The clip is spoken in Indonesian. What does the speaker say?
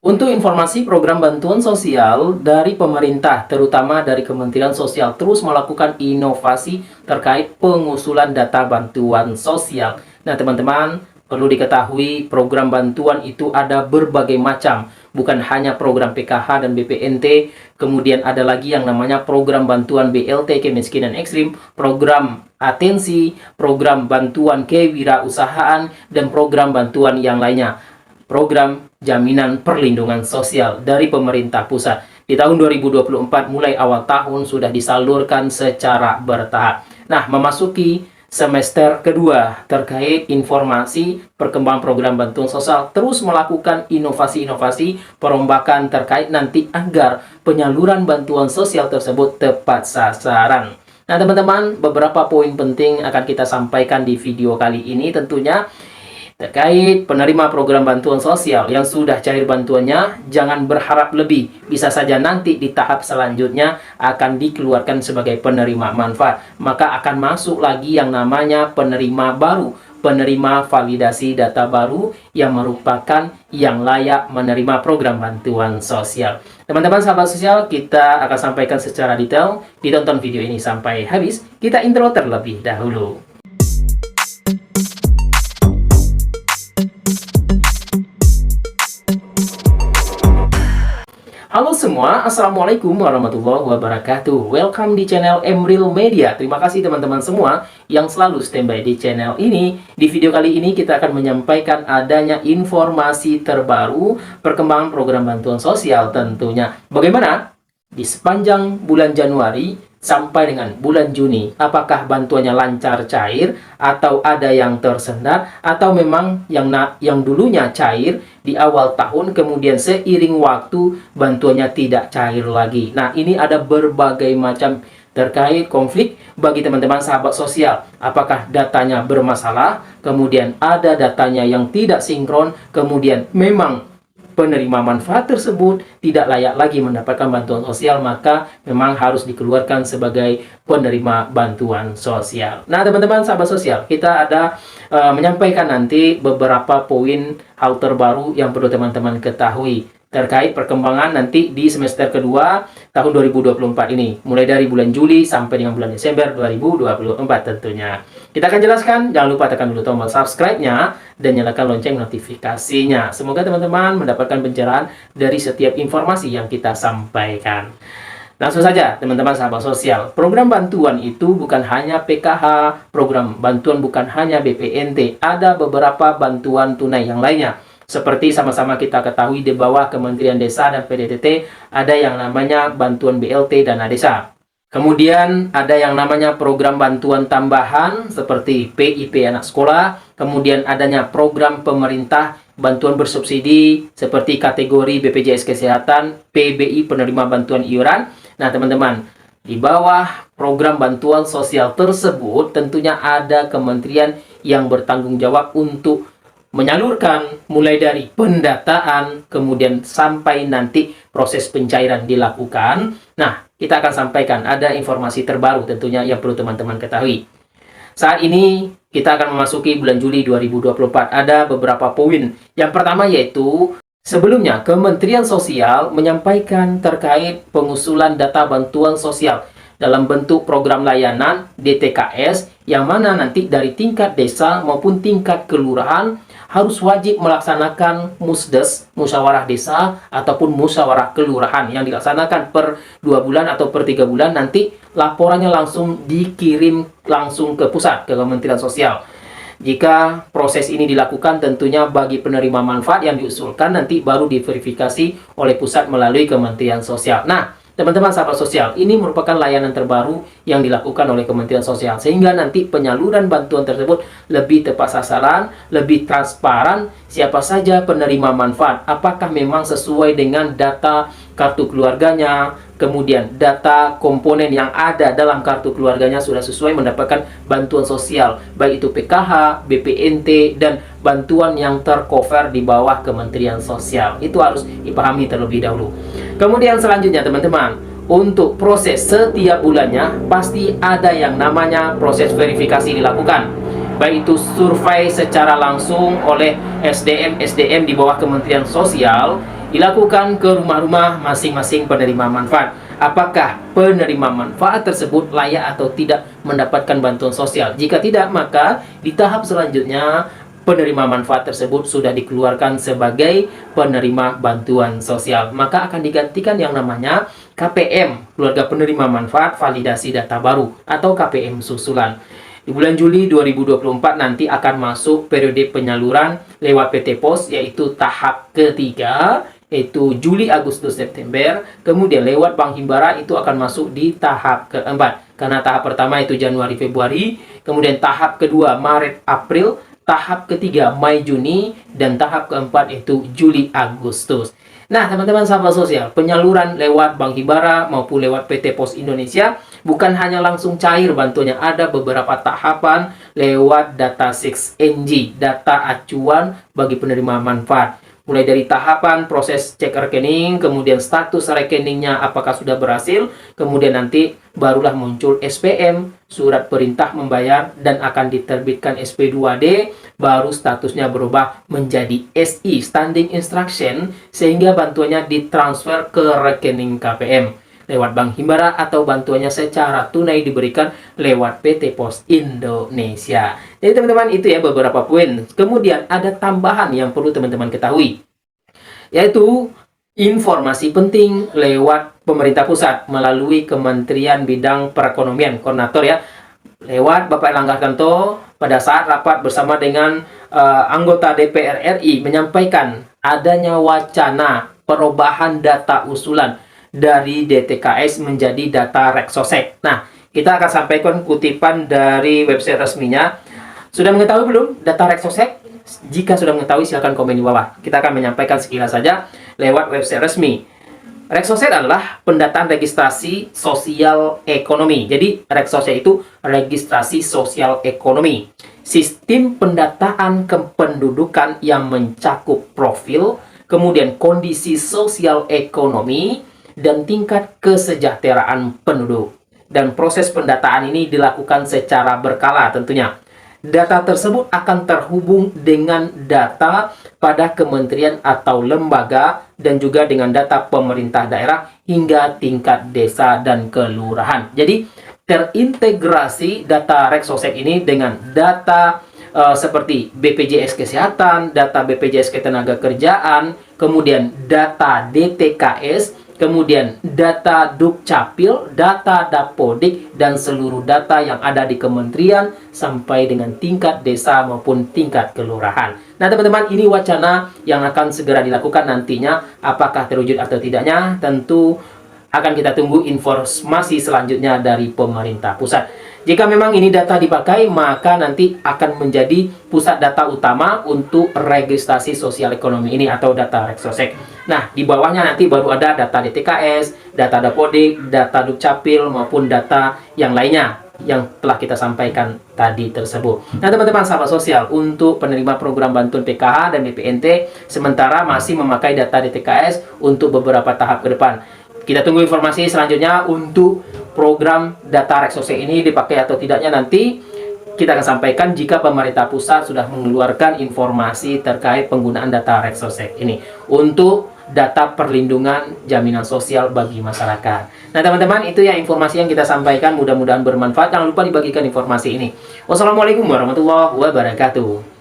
Untuk informasi program bantuan sosial dari pemerintah, terutama dari Kementerian Sosial, terus melakukan inovasi terkait pengusulan data bantuan sosial. Nah, teman-teman, perlu diketahui program bantuan itu ada berbagai macam. Bukan hanya program PKH dan BPNT, kemudian ada lagi yang namanya program bantuan BLT kemiskinan ekstrim, program atensi, program bantuan kewirausahaan, dan program bantuan yang lainnya. Program jaminan perlindungan sosial dari pemerintah pusat. Di tahun 2024 mulai awal tahun sudah disalurkan secara bertahap. Nah, memasuki semester kedua terkait informasi perkembangan program bantuan sosial terus melakukan inovasi-inovasi perombakan terkait nanti agar penyaluran bantuan sosial tersebut tepat sasaran. Nah, teman-teman, beberapa poin penting akan kita sampaikan di video kali ini tentunya. Terkait penerima program bantuan sosial yang sudah cair bantuannya, jangan berharap lebih. Bisa saja nanti di tahap selanjutnya akan dikeluarkan sebagai penerima manfaat. Maka akan masuk lagi yang namanya penerima baru, penerima validasi data baru yang merupakan yang layak menerima program bantuan sosial. Teman-teman sahabat sosial, kita akan sampaikan secara detail. Ditonton video ini sampai habis. Kita intro terlebih dahulu. Halo semua, Assalamualaikum warahmatullahi wabarakatuh. Welcome di channel Emril Media. Terima kasih teman-teman semua yang selalu standby di channel ini. Di video kali ini kita akan menyampaikan adanya informasi terbaru perkembangan program bantuan sosial tentunya. Bagaimana? Di sepanjang bulan Januari sampai dengan bulan Juni, apakah bantuannya lancar cair atau ada yang tersendat, atau memang yang dulunya cair di awal tahun kemudian seiring waktu bantuannya tidak cair lagi. Nah, ini ada berbagai macam terkait konflik bagi teman-teman sahabat sosial. Apakah datanya bermasalah, kemudian ada datanya yang tidak sinkron, kemudian memang penerima manfaat tersebut tidak layak lagi mendapatkan bantuan sosial, maka memang harus dikeluarkan sebagai penerima bantuan sosial. Nah, teman-teman sahabat sosial, kita ada menyampaikan nanti beberapa poin hal terbaru yang perlu teman-teman ketahui terkait perkembangan nanti di semester kedua tahun 2024 ini, mulai dari bulan Juli sampai dengan bulan Desember 2024 tentunya. Kita akan jelaskan, jangan lupa tekan dulu tombol subscribe-nya dan nyalakan lonceng notifikasinya. Semoga teman-teman mendapatkan pencerahan dari setiap informasi yang kita sampaikan. Langsung saja teman-teman sahabat sosial, program bantuan itu bukan hanya PKH, program bantuan bukan hanya BPNT, ada beberapa bantuan tunai yang lainnya. Seperti sama-sama kita ketahui di bawah Kementerian Desa dan PDTT ada yang namanya bantuan BLT dana desa. Kemudian ada yang namanya program bantuan tambahan seperti PIP anak sekolah. Kemudian adanya program pemerintah bantuan bersubsidi seperti kategori BPJS Kesehatan, PBI penerima bantuan iuran. Nah, teman-teman, di bawah program bantuan sosial tersebut tentunya ada kementerian yang bertanggung jawab untuk menyalurkan mulai dari pendataan kemudian sampai nanti proses pencairan dilakukan. Nah, kita akan sampaikan ada informasi terbaru tentunya yang perlu teman-teman ketahui. Saat ini kita akan memasuki bulan Juli 2024. Ada beberapa poin. Yang pertama yaitu sebelumnya Kementerian Sosial menyampaikan terkait pengusulan data bantuan sosial dalam bentuk program layanan DTKS yang mana nanti dari tingkat desa maupun tingkat kelurahan harus wajib melaksanakan musdes, musyawarah desa, ataupun musyawarah kelurahan yang dilaksanakan per 2 bulan atau per 3 bulan. Nanti laporannya langsung dikirim langsung ke pusat, ke Kementerian Sosial. Jika proses ini dilakukan tentunya bagi penerima manfaat yang diusulkan nanti baru diverifikasi oleh pusat melalui Kementerian Sosial. Nah, teman-teman sahabat sosial, ini merupakan layanan terbaru yang dilakukan oleh Kementerian Sosial. Sehingga nanti penyaluran bantuan tersebut lebih tepat sasaran, lebih transparan, siapa saja penerima manfaat. Apakah memang sesuai dengan data kartu keluarganya, kemudian data komponen yang ada dalam kartu keluarganya sudah sesuai mendapatkan bantuan sosial. Baik itu PKH, BPNT, dan bantuan yang tercover di bawah Kementerian Sosial. Itu harus dipahami terlebih dahulu. Kemudian selanjutnya teman-teman, untuk proses setiap bulannya pasti ada yang namanya proses verifikasi dilakukan. Baik itu survei secara langsung oleh SDM di bawah Kementerian Sosial dilakukan ke rumah-rumah masing-masing penerima manfaat. Apakah penerima manfaat tersebut layak atau tidak mendapatkan bantuan sosial? Jika tidak, maka di tahap selanjutnya penerima manfaat tersebut sudah dikeluarkan sebagai penerima bantuan sosial. Maka akan digantikan yang namanya KPM, keluarga penerima manfaat validasi data baru, atau KPM susulan. Di bulan Juli 2024 nanti akan masuk periode penyaluran lewat PT POS, yaitu tahap ketiga, yaitu Juli, Agustus, September. Kemudian lewat Bank Himbara itu akan masuk di tahap keempat. Karena tahap pertama itu Januari, Februari, kemudian tahap kedua Maret, April, tahap ketiga Mei, Juni, dan tahap keempat itu Juli, Agustus. Nah, teman-teman sahabat sosial, penyaluran lewat Bank Himbara maupun lewat PT POS Indonesia bukan hanya langsung cair bantuannya, ada beberapa tahapan lewat data 6NG, data acuan bagi penerima manfaat. Mulai dari tahapan proses cek rekening, kemudian status rekeningnya apakah sudah berhasil, kemudian nanti barulah muncul SPM, surat perintah membayar, dan akan diterbitkan SP2D, baru statusnya berubah menjadi SI, Standing Instruction, sehingga bantuannya ditransfer ke rekening KPM lewat Bank Himbara, atau bantuannya secara tunai diberikan lewat PT POS Indonesia. Jadi teman-teman, itu ya beberapa poin. Kemudian ada tambahan yang perlu teman-teman ketahui, yaitu informasi penting lewat pemerintah pusat melalui Kementerian Bidang Perekonomian, koordinator ya, lewat Bapak Erlangga Hartarto pada saat rapat bersama dengan anggota DPR RI menyampaikan adanya wacana perubahan data usulan dari DTKS menjadi data Reksosek. Nah, kita akan sampaikan kutipan dari website resminya. Sudah mengetahui belum data Reksosek? Jika sudah mengetahui, silakan komen di bawah. Kita akan menyampaikan sekilas saja lewat website resmi. Reksosek adalah pendataan registrasi sosial ekonomi. Jadi, Reksosek itu registrasi sosial ekonomi. Sistem pendataan kependudukan yang mencakup profil, kemudian kondisi sosial ekonomi, dan tingkat kesejahteraan penduduk. Dan proses pendataan ini dilakukan secara berkala tentunya. Data tersebut akan terhubung dengan data pada kementerian atau lembaga, dan juga dengan data pemerintah daerah hingga tingkat desa dan kelurahan. Jadi terintegrasi data Reksosek ini dengan data seperti BPJS Kesehatan, data BPJS Ketenagakerjaan, kemudian data DTKS, kemudian data Dukcapil, data Dapodik, dan seluruh data yang ada di kementerian sampai dengan tingkat desa maupun tingkat kelurahan. Nah teman-teman, ini wacana yang akan segera dilakukan nantinya. Apakah terwujud atau tidaknya, tentu akan kita tunggu informasi selanjutnya dari pemerintah pusat. Jika memang ini data dipakai, maka nanti akan menjadi pusat data utama untuk registrasi sosial ekonomi ini atau data Reksosek. Nah, di bawahnya nanti baru ada data DTKS, data Dapodik, data Dukcapil, maupun data yang lainnya yang telah kita sampaikan tadi tersebut. Nah, teman-teman sahabat sosial, untuk penerima program bantuan PKH dan BPNT sementara masih memakai data DTKS untuk beberapa tahap ke depan. Kita tunggu informasi selanjutnya untuk program data Reksosek ini dipakai atau tidaknya, nanti kita akan sampaikan jika pemerintah pusat sudah mengeluarkan informasi terkait penggunaan data Reksosek ini untuk data perlindungan jaminan sosial bagi masyarakat. Nah teman-teman, itu ya informasi yang kita sampaikan, mudah-mudahan bermanfaat. Jangan lupa dibagikan informasi ini. Wassalamualaikum warahmatullahi wabarakatuh.